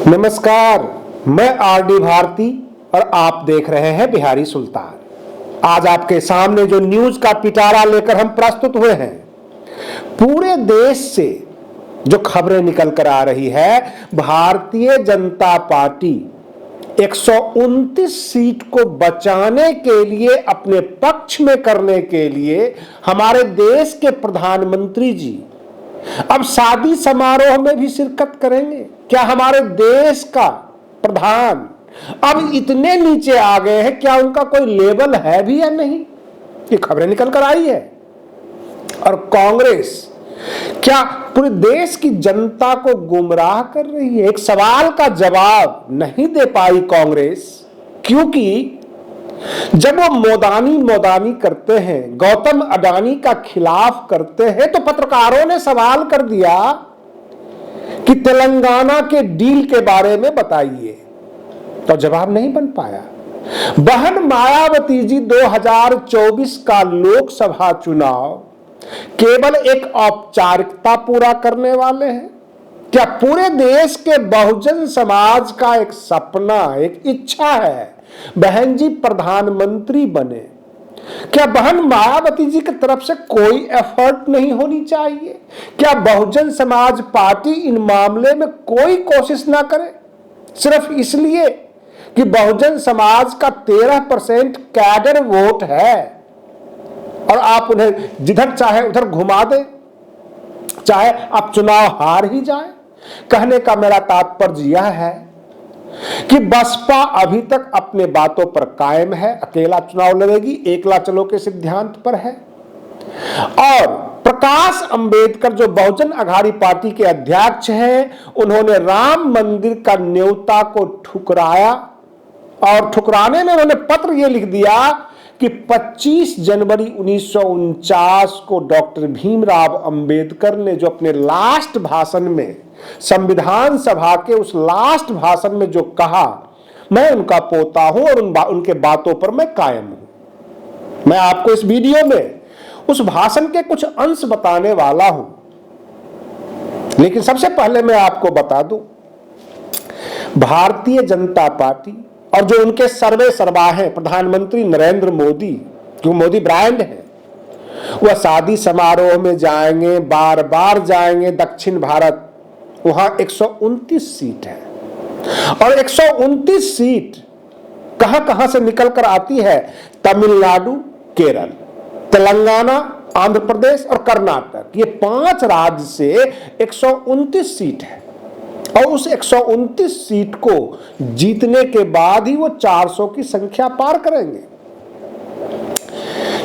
नमस्कार, मैं आरडी भारती और आप देख रहे हैं बिहारी सुल्तान। आज आपके सामने जो न्यूज का पिटारा लेकर हम प्रस्तुत हुए हैं, पूरे देश से जो खबरें निकल कर आ रही है, भारतीय जनता पार्टी 129 सीट को बचाने के लिए, अपने पक्ष में करने के लिए हमारे देश के प्रधानमंत्री जी अब शादी समारोह में भी शिरकत करेंगे। क्या हमारे देश का प्रधान अब इतने नीचे आ गए हैं? क्या उनका कोई लेवल है भी या नहीं? ये खबरें निकल कर आई है। और कांग्रेस क्या पूरे देश की जनता को गुमराह कर रही है? एक सवाल का जवाब नहीं दे पाई कांग्रेस, क्योंकि जब वो मोदानी करते हैं, गौतम अडानी का खिलाफ करते हैं, तो पत्रकारों ने सवाल कर दिया कि तेलंगाना के डील के बारे में बताइए, तो जवाब नहीं बन पाया। बहन मायावती जी 2024 का लोकसभा चुनाव केवल एक औपचारिकता पूरा करने वाले हैं? क्या पूरे देश के बहुजन समाज का एक सपना, एक इच्छा है बहन जी प्रधानमंत्री बने? क्या बहन मायावती जी की तरफ से कोई एफर्ट नहीं होनी चाहिए? क्या बहुजन समाज पार्टी इन मामले में कोई कोशिश ना करे, सिर्फ इसलिए कि बहुजन समाज का 13% कैडर वोट है और आप उन्हें जिधर चाहे उधर घुमा दें, चाहे आप चुनाव हार ही जाए? कहने का मेरा तात्पर्य यह है कि बसपा अभी तक अपने बातों पर कायम है, अकेला चुनाव लड़ेगी, एकला चलो के सिद्धांत पर है। और प्रकाश अंबेडकर जो बहुजन अघाड़ी पार्टी के अध्यक्ष हैं, उन्होंने राम मंदिर का न्योता को ठुकराया और ठुकराने में उन्होंने पत्र यह लिख दिया कि 25 जनवरी 1949 को डॉक्टर भीमराव अंबेडकर ने जो अपने लास्ट भाषण में, संविधान सभा के उस लास्ट भाषण में जो कहा, मैं उनका पोता हूं और उनके बातों पर मैं कायम हूं। मैं आपको इस वीडियो में उस भाषण के कुछ अंश बताने वाला हूं, लेकिन सबसे पहले मैं आपको बता दूं, भारतीय जनता पार्टी और जो उनके सर्वे सर्वा हैं प्रधानमंत्री नरेंद्र मोदी, जो मोदी ब्रांड है, वह शादी समारोह में जाएंगे, बार बार जाएंगे दक्षिण भारत। वहां 129 सीट है और 129 सीट कहां से निकल कर आती है? तमिलनाडु, केरल, तेलंगाना, आंध्र प्रदेश और कर्नाटक, ये 5 राज्य से 129 सीट है। और उस 129 सीट को जीतने के बाद ही वो 400 की संख्या पार करेंगे।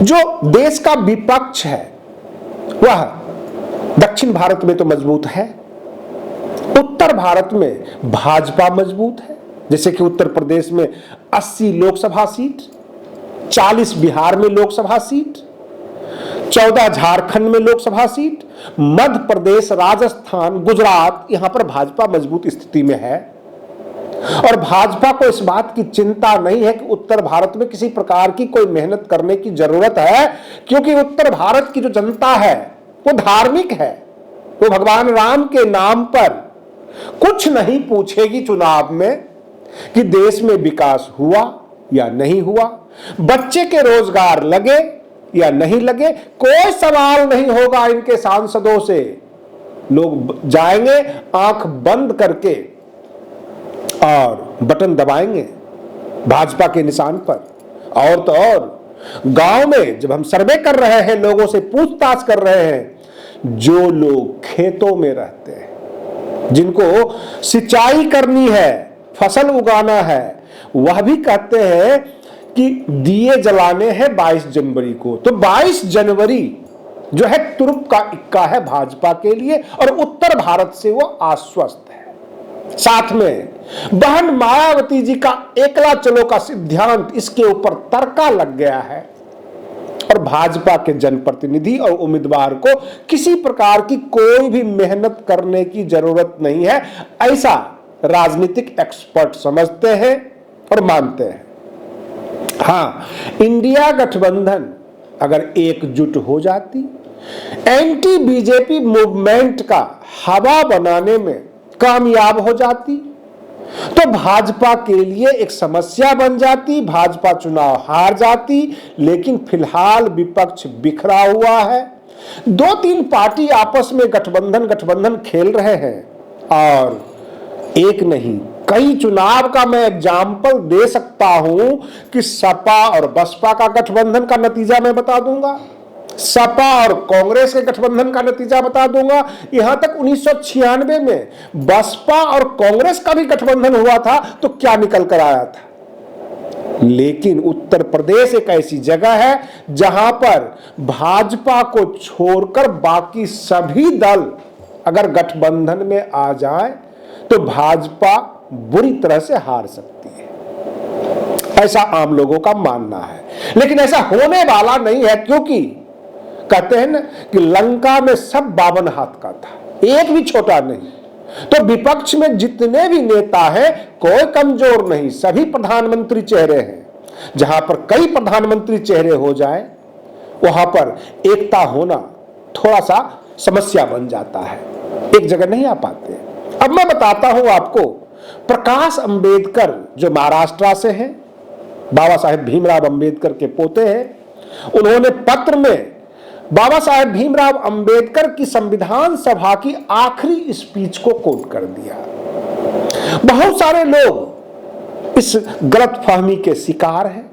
जो देश का विपक्ष है वह दक्षिण भारत में तो मजबूत है, उत्तर भारत में भाजपा मजबूत है, जैसे कि उत्तर प्रदेश में 80 लोकसभा सीट, 40 बिहार में लोकसभा सीट, 14 झारखंड में लोकसभा सीट, मध्य प्रदेश, राजस्थान, गुजरात, यहां पर भाजपा मजबूत स्थिति में है। और भाजपा को इस बात की चिंता नहीं है कि उत्तर भारत में किसी प्रकार की कोई मेहनत करने की जरूरत है, क्योंकि उत्तर भारत की जो जनता है वो धार्मिक है, वो भगवान राम के नाम पर कुछ नहीं पूछेगी चुनाव में कि देश में विकास हुआ या नहीं हुआ, बच्चे के रोजगार लगे या नहीं लगे, कोई सवाल नहीं होगा इनके सांसदों से। लोग जाएंगे आंख बंद करके और बटन दबाएंगे भाजपा के निशान पर। और तो और गांव में जब हम सर्वे कर रहे हैं, लोगों से पूछताछ कर रहे हैं, जो लोग खेतों में रहते हैं, जिनको सिंचाई करनी है, फसल उगाना है, वह भी कहते हैं कि दिए जलाने हैं 22 जनवरी को। तो 22 जनवरी जो है तुरुप का इक्का है भाजपा के लिए, और उत्तर भारत से वो आश्वस्त है। साथ में बहन मायावती जी का एकला चलो का सिद्धांत, इसके ऊपर तड़का लग गया है और भाजपा के जनप्रतिनिधि और उम्मीदवार को किसी प्रकार की कोई भी मेहनत करने की जरूरत नहीं है, ऐसा राजनीतिक एक्सपर्ट समझते हैं और मानते हैं। हां, इंडिया गठबंधन अगर एकजुट हो जाती, एंटी बीजेपी मूवमेंट का हवा बनाने में कामयाब हो जाती, तो भाजपा के लिए एक समस्या बन जाती, भाजपा चुनाव हार जाती। लेकिन फिलहाल विपक्ष बिखरा हुआ है, 2-3 पार्टी आपस में गठबंधन खेल रहे हैं, और एक नहीं कई चुनाव का मैं एग्जाम्पल दे सकता हूं कि सपा और बसपा का गठबंधन का नतीजा मैं बता दूंगा, सपा और कांग्रेस के गठबंधन का नतीजा बता दूंगा। यहां तक 1996 में बसपा और कांग्रेस का भी गठबंधन हुआ था तो क्या निकल कर आया था। लेकिन उत्तर प्रदेश एक ऐसी जगह है जहां पर भाजपा को छोड़कर बाकी सभी दल अगर गठबंधन में आ जाए तो भाजपा बुरी तरह से हार सकती है, ऐसा आम लोगों का मानना है। लेकिन ऐसा होने वाला नहीं है, क्योंकि कहते हैं ना कि लंका में सब 52 हाथ का था, एक भी छोटा नहीं। तो विपक्ष में जितने भी नेता हैं कोई कमजोर नहीं, सभी प्रधानमंत्री चेहरे हैं। जहां पर कई प्रधानमंत्री चेहरे हो जाए वहां पर एकता होना थोड़ा सा समस्या बन जाता है, एक जगह नहीं आ पाते। अब मैं बताता हूं आपको, प्रकाश अंबेडकर जो महाराष्ट्र से हैं, बाबा साहेब भीमराव अंबेडकर के पोते हैं, उन्होंने पत्र में बाबा साहेब भीमराव अंबेडकर की संविधान सभा की आखिरी स्पीच को कोट कर दिया। बहुत सारे लोग इस गलतफहमी के शिकार हैं,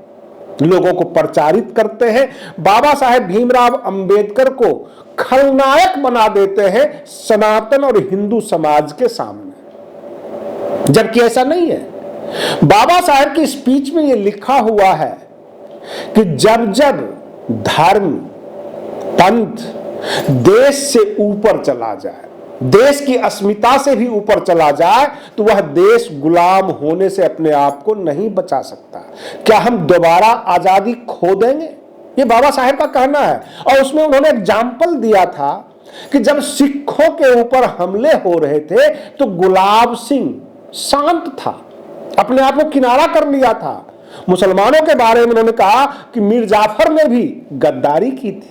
लोगों को प्रचारित करते हैं, बाबा साहेब भीमराव अंबेडकर को खलनायक बना देते हैं सनातन और हिंदू समाज के सामने, जबकि ऐसा नहीं है। बाबा साहेब की स्पीच में यह लिखा हुआ है कि जब जब धर्म पंथ देश से ऊपर चला जाए, देश की अस्मिता से भी ऊपर चला जाए, तो वह देश गुलाम होने से अपने आप को नहीं बचा सकता। क्या हम दोबारा आजादी खो देंगे? ये बाबा साहेब का कहना है। और उसमें उन्होंने एग्जाम्पल दिया था कि जब सिखों के ऊपर हमले हो रहे थे तो गुलाब सिंह शांत था, अपने आप को किनारा कर लिया था। मुसलमानों के बारे में उन्होंने कहा कि मीर जाफर ने भी गद्दारी की थी,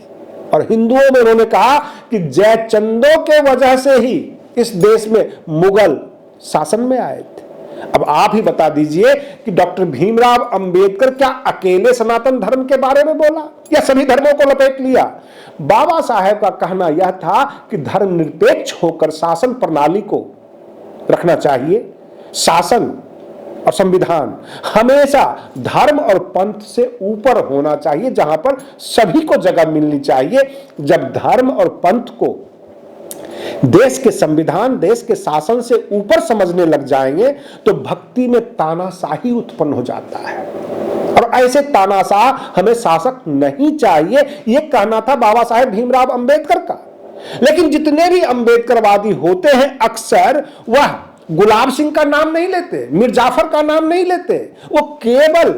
और हिंदुओं में उन्होंने कहा कि जयचंदों के वजह से ही इस देश में मुगल शासन में आए थे। अब आप ही बता दीजिए कि डॉक्टर भीमराव अंबेडकर क्या अकेले सनातन धर्म के बारे में बोला या सभी धर्मों को लपेट लिया? बाबा साहेब का कहना यह था कि धर्मनिरपेक्ष होकर शासन प्रणाली को रखना चाहिए। शासन और संविधान हमेशा धर्म और पंथ से ऊपर होना चाहिए, जहां पर सभी को जगह मिलनी चाहिए। जब धर्म और पंथ को देश के संविधान, देश के शासन से ऊपर समझने लग जाएंगे तो भक्ति में तानाशाही उत्पन्न हो जाता है, और ऐसे तानाशाह हमें शासक नहीं चाहिए। यह कहना था बाबा साहेब भीमराव अंबेडकर का। लेकिन जितने भी अंबेडकरवादी होते हैं अक्सर वह गुलाब सिंह का नाम नहीं लेते, मीर जाफर का नाम नहीं लेते, वो केवल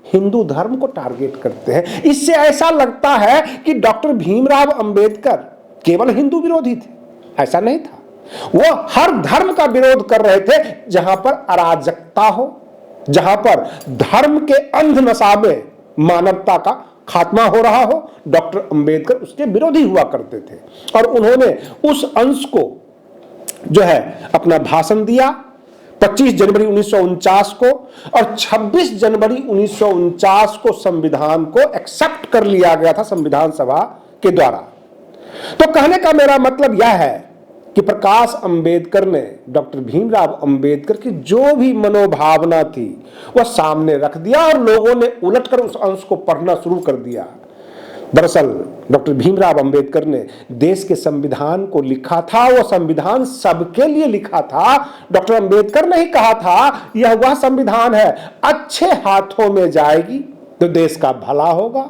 हिंदू धर्म को टारगेट करते हैं। इससे ऐसा लगता है कि डॉक्टर भीमराव अंबेडकर केवल हिंदू विरोधी थे, ऐसा नहीं था। वो हर धर्म का विरोध कर रहे थे जहां पर अराजकता हो, जहां पर धर्म के अंध नशा में मानवता का खात्मा हो रहा हो। डॉक्टर अंबेडकर उसके विरोधी हुआ करते थे, और उन्होंने उस अंश को जो है अपना भाषण दिया 25 जनवरी 1949 को, और 26 जनवरी 1949 को संविधान को एक्सेप्ट कर लिया गया था संविधान सभा के द्वारा। तो कहने का मेरा मतलब यह है कि प्रकाश अंबेडकर ने डॉक्टर भीमराव अंबेडकर की जो भी मनोभावना थी वह सामने रख दिया, और लोगों ने उलटकर उस अंश को पढ़ना शुरू कर दिया। दरअसल डॉक्टर भीमराव अंबेडकर ने देश के संविधान को लिखा था, वह संविधान सबके लिए लिखा था। डॉक्टर अंबेडकर ने ही कहा था यह वह संविधान है, अच्छे हाथों में जाएगी तो देश का भला होगा,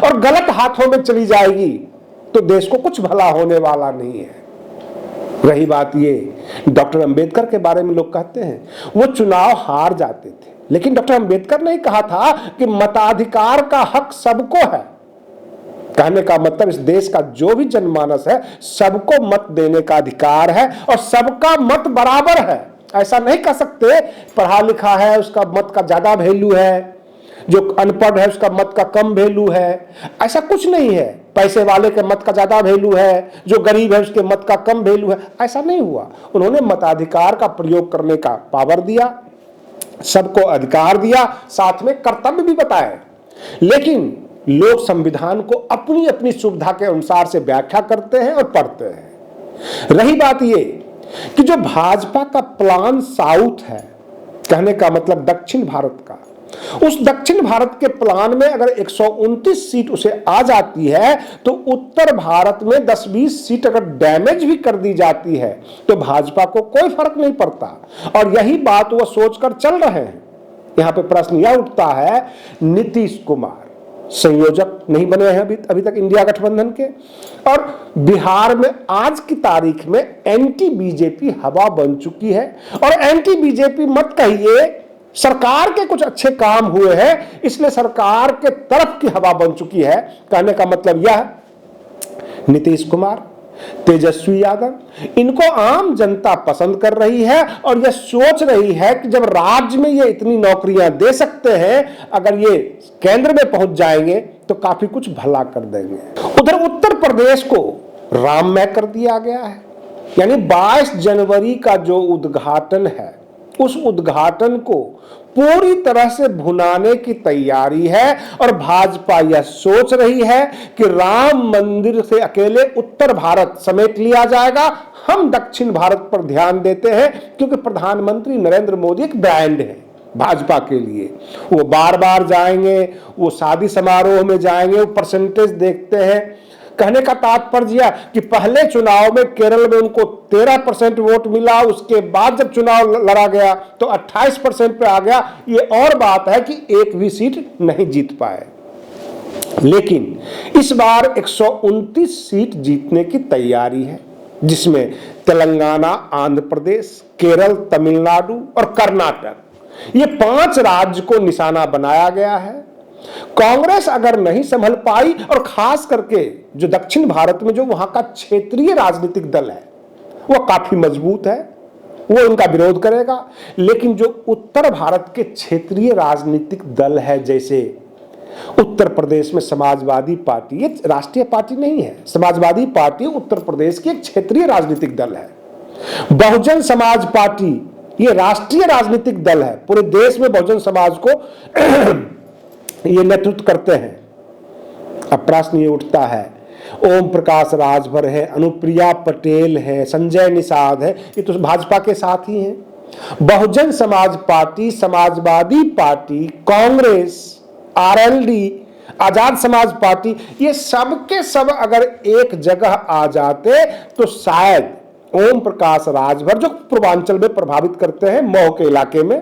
और गलत हाथों में चली जाएगी तो देश को कुछ भला होने वाला नहीं है। रही बात ये, डॉक्टर अंबेडकर के बारे में लोग कहते हैं वो चुनाव हार जाते थे, लेकिन डॉक्टर अंबेडकर ने कहा था कि मताधिकार का हक सबको है। कहने का मतलब इस देश का जो भी जनमानस है सबको मत देने का अधिकार है, और सबका मत बराबर है। ऐसा नहीं कह सकते पढ़ा लिखा है उसका मत का ज्यादा वैल्यू है, जो अनपढ़ है उसका मत का कम वैल्यू है। ऐसा कुछ नहीं है, पैसे वाले के मत का ज्यादा वैल्यू है, जो गरीब है उसके मत का कम वैल्यू है, ऐसा नहीं हुआ। उन्होंने मताधिकार का प्रयोग करने का पावर दिया, सबको अधिकार दिया, साथ में कर्तव्य भी बताए, लेकिन लोग संविधान को अपनी अपनी सुविधा के अनुसार से व्याख्या करते हैं और पढ़ते हैं। रही बात ये कि जो भाजपा का प्लान साउथ है, कहने का मतलब दक्षिण भारत का, उस दक्षिण भारत के प्लान में अगर 129 सीट उसे आ जाती है तो उत्तर भारत में 10-20 सीट अगर डैमेज भी कर दी जाती है तो भाजपा को कोई फर्क नहीं पड़ता। और यही बात वो सोचकर चल रहे हैं। यहां पे प्रश्न यह उठता है, नीतीश कुमार संयोजक नहीं बने हैं अभी तक इंडिया गठबंधन के, और बिहार में आज की तारीख में एंटी बीजेपी हवा बन चुकी है। और एंटी बीजेपी मत कहिए, सरकार के कुछ अच्छे काम हुए हैं इसलिए सरकार के तरफ की हवा बन चुकी है। कहने का मतलब यह, नीतीश कुमार, तेजस्वी यादव, इनको आम जनता पसंद कर रही है और यह सोच रही है कि जब राज्य में ये इतनी नौकरियां दे सकते हैं, अगर ये केंद्र में पहुंच जाएंगे तो काफी कुछ भला कर देंगे। उधर उत्तर प्रदेश को राममय कर दिया गया है, यानी 22 जनवरी का जो उद्घाटन है, उस उद्घाटन को पूरी तरह से भुनाने की तैयारी है। और भाजपा यह सोच रही है कि राम मंदिर से अकेले उत्तर भारत समेट लिया जाएगा, हम दक्षिण भारत पर ध्यान देते हैं, क्योंकि प्रधानमंत्री नरेंद्र मोदी एक ब्रांड है भाजपा के लिए। वो बार बार जाएंगे, वो शादी समारोह में जाएंगे, वो परसेंटेज देखते हैं। कहने का तात्पर्य कि पहले चुनाव में केरल में उनको 13% वोट मिला, उसके बाद जब चुनाव लड़ा गया तो 28% पे आ गया। ये और बात है कि एक भी सीट नहीं जीत पाए, लेकिन इस बार 129 सीट जीतने की तैयारी है, जिसमें तेलंगाना, आंध्र प्रदेश, केरल, तमिलनाडु और कर्नाटक, ये 5 राज्य को निशाना बनाया गया है। कांग्रेस अगर नहीं संभल पाई, और खास करके जो दक्षिण भारत में जो वहां का क्षेत्रीय राजनीतिक दल है वो काफी मजबूत है, वो इनका विरोध करेगा। लेकिन जो उत्तर भारत के क्षेत्रीय राजनीतिक दल है, जैसे उत्तर प्रदेश में समाजवादी पार्टी, ये राष्ट्रीय पार्टी नहीं है, समाजवादी पार्टी उत्तर प्रदेश की एक क्षेत्रीय राजनीतिक दल है। बहुजन समाज पार्टी ये राष्ट्रीय राजनीतिक दल है, पूरे देश में बहुजन समाज को ये नेतृत्व करते हैं। अब प्रश्न ये उठता है, ओम प्रकाश राजभर है, अनुप्रिया पटेल है, संजय निषाद है, ये तो भाजपा के साथ ही हैं। Bahujan Samaj Party, Samajwadi Party, Congress, RLD, Azad Samaj Party, ये सब के सब अगर एक जगह आ जाते तो शायद ओम प्रकाश राजभर, जो पूर्वांचल में प्रभावित करते हैं मऊ के इलाके में,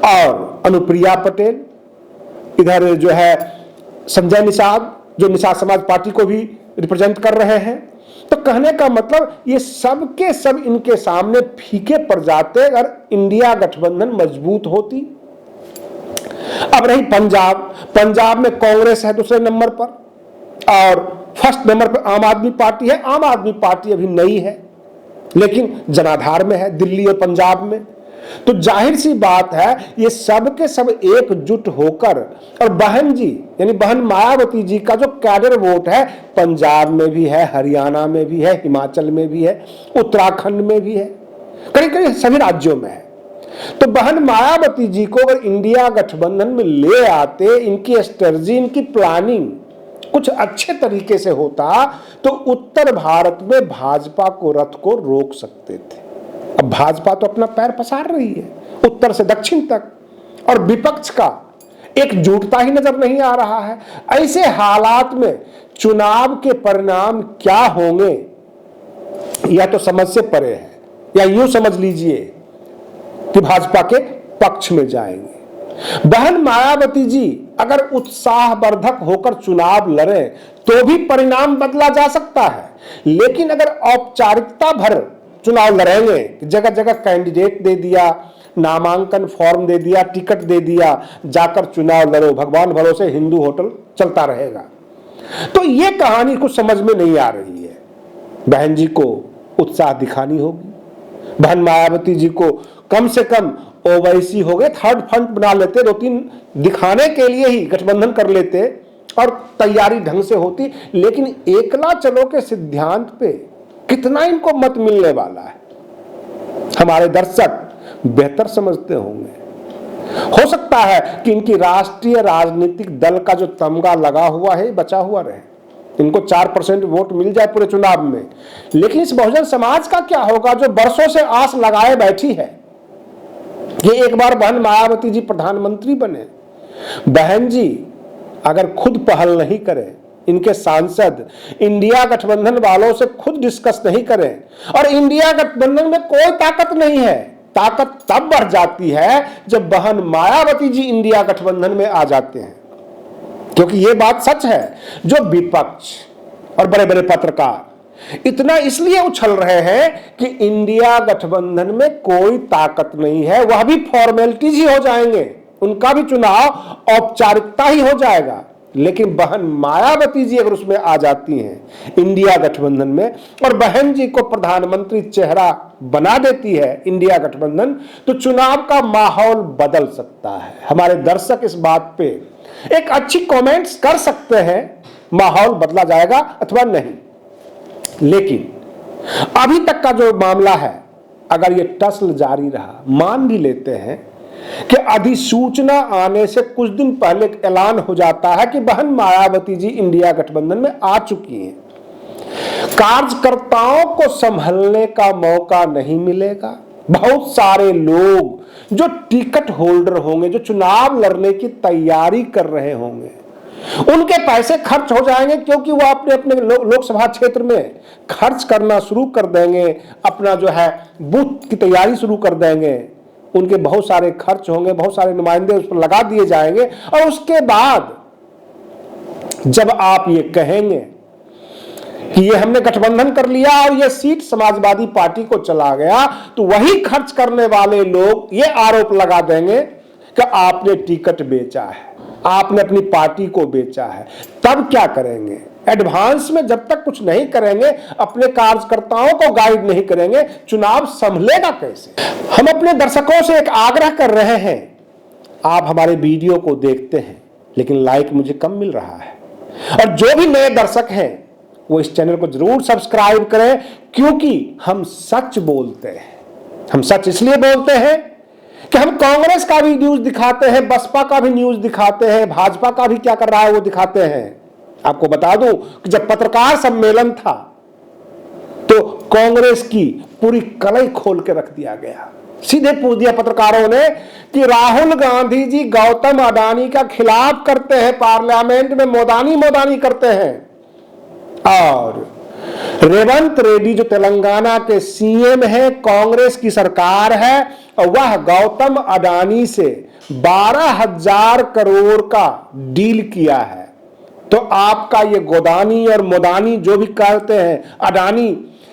और अनुप्रिया पटेल, इधर जो है संजय निषाद, जो निषाद समाज पार्टी को भी रिप्रेजेंट कर रहे हैं, तो कहने का मतलब ये सब के सब इनके सामने फीके पड़ जाते अगर इंडिया गठबंधन मजबूत होती। अब रही पंजाब, पंजाब में कांग्रेस है दूसरे नंबर पर, और फर्स्ट नंबर पर आम आदमी पार्टी है। आम आदमी पार्टी अभी नई है लेकिन जनाधार में है, दिल्ली और पंजाब में। तो जाहिर सी बात है ये सब के सब एकजुट होकर, और बहन जी यानी बहन मायावती जी का जो कैडर वोट है, पंजाब में भी है, हरियाणा में भी है, हिमाचल में भी है, उत्तराखंड में भी है, करीब करीब सभी राज्यों में है। तो बहन मायावती जी को अगर इंडिया गठबंधन में ले आते, इनकी स्ट्रेटजी, इनकी प्लानिंग कुछ अच्छे तरीके से होता तो उत्तर भारत में भाजपा को रथ को रोक सकते थे। अब भाजपा तो अपना पैर पसार रही है उत्तर से दक्षिण तक, और विपक्ष का एकजुटता ही नजर नहीं आ रहा है। ऐसे हालात में चुनाव के परिणाम क्या होंगे यह तो समझ से परे है, या यूं समझ लीजिए कि भाजपा के पक्ष में जाएंगे। बहन मायावती जी अगर उत्साहवर्धक होकर चुनाव लड़े तो भी परिणाम बदला जा सकता है, लेकिन अगर औपचारिकता भर चुनाव लड़ेंगे, जगह जगह कैंडिडेट दे दिया, नामांकन फॉर्म दे दिया, टिकट दे दिया, जाकर चुनाव लड़ो, भगवान भरोसे हिंदू होटल चलता रहेगा, तो ये कहानी कुछ समझ में नहीं आ रही है। बहन जी को उत्साह दिखानी होगी, बहन मायावती जी को कम से कम ओवैसी हो गए, थर्ड फ्रंट बना लेते, 2-3 दिखाने के लिए ही गठबंधन कर लेते और तैयारी ढंग से होती। लेकिन एकला चलो के सिद्धांत पे कितना इनको मत मिलने वाला है हमारे दर्शक बेहतर समझते होंगे। हो सकता है कि इनकी राष्ट्रीय राजनीतिक दल का जो तमगा लगा हुआ है बचा हुआ रहे, इनको 4% वोट मिल जाए पूरे चुनाव में। लेकिन इस बहुजन समाज का क्या होगा जो बरसों से आस लगाए बैठी है कि एक बार बहन मायावती जी प्रधानमंत्री बने। बहन जी अगर खुद पहल नहीं करें, इनके सांसद इंडिया गठबंधन वालों से खुद डिस्कस नहीं करें, और इंडिया गठबंधन में कोई ताकत नहीं है, ताकत तब बढ़ जाती है जब बहन मायावती जी इंडिया गठबंधन में आ जाते हैं। क्योंकि यह बात सच है, जो विपक्ष और बड़े बड़े पत्रकार इतना इसलिए उछल रहे हैं कि इंडिया गठबंधन में कोई ताकत नहीं है, वह भी फॉर्मेलिटीज ही हो जाएंगे, उनका भी चुनाव औपचारिकता ही हो जाएगा। लेकिन बहन मायावती जी अगर उसमें आ जाती हैं इंडिया गठबंधन में, और बहन जी को प्रधानमंत्री चेहरा बना देती है इंडिया गठबंधन, तो चुनाव का माहौल बदल सकता है। हमारे दर्शक इस बात पे एक अच्छी कमेंट्स कर सकते हैं, माहौल बदला जाएगा अथवा नहीं। लेकिन अभी तक का जो मामला है, अगर ये टसल जारी रहा, मान भी लेते हैं कि अधिसूचना आने से कुछ दिन पहले ऐलान हो जाता है कि बहन मायावती जी इंडिया गठबंधन में आ चुकी हैं, कार्यकर्ताओं को संभलने का मौका नहीं मिलेगा। बहुत सारे लोग जो टिकट होल्डर होंगे, जो चुनाव लड़ने की तैयारी कर रहे होंगे, उनके पैसे खर्च हो जाएंगे, क्योंकि वो अपने अपने लोकसभा क्षेत्र में खर्च करना शुरू कर देंगे, अपना जो है बूथ की तैयारी शुरू कर देंगे। उनके बहुत सारे खर्च होंगे, बहुत सारे नुमाइंदे उस पर लगा दिए जाएंगे, और उसके बाद जब आप ये कहेंगे कि ये हमने गठबंधन कर लिया और ये सीट समाजवादी पार्टी को चला गया, तो वही खर्च करने वाले लोग ये आरोप लगा देंगे कि आपने टिकट बेचा है, आपने अपनी पार्टी को बेचा है। तब क्या करेंगे? एडवांस में जब तक कुछ नहीं करेंगे, अपने कार्यकर्ताओं को गाइड नहीं करेंगे, चुनाव संभलेगा कैसे? हम अपने दर्शकों से एक आग्रह कर रहे हैं, आप हमारे वीडियो को देखते हैं लेकिन लाइक मुझे कम मिल रहा है, और जो भी नए दर्शक हैं वो इस चैनल को जरूर सब्सक्राइब करें, क्योंकि हम सच बोलते हैं। हम सच इसलिए बोलते हैं कि हम कांग्रेस का भी न्यूज दिखाते हैं, बसपा का भी न्यूज दिखाते हैं, भाजपा का भी क्या कर रहा है वो दिखाते हैं। आपको बता दूं कि जब पत्रकार सम्मेलन था तो कांग्रेस की पूरी कलई खोल के रख दिया गया। सीधे पूछ दिया पत्रकारों ने कि राहुल गांधी जी गौतम अडानी का खिलाफ करते हैं, पार्लियामेंट में मोदानी करते हैं, और रेवंत रेड्डी जो तेलंगाना के सीएम है, कांग्रेस की सरकार है, और वह गौतम अडानी से 12,000 करोड़ का डील किया है। तो आपका ये गोदानी और मोदानी जो भी कहते हैं, अडानी,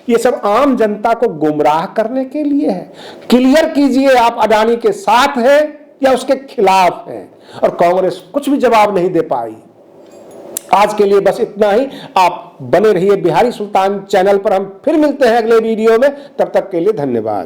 ये सब आम जनता को गुमराह करने के लिए है। क्लियर कीजिए, आप अडानी के साथ हैं या उसके खिलाफ हैं? और कांग्रेस कुछ भी जवाब नहीं दे पाई। आज के लिए बस इतना ही। आप बने रहिए बिहारी सुल्तान चैनल पर। हम फिर मिलते हैं अगले वीडियो में, तब तक के लिए धन्यवाद।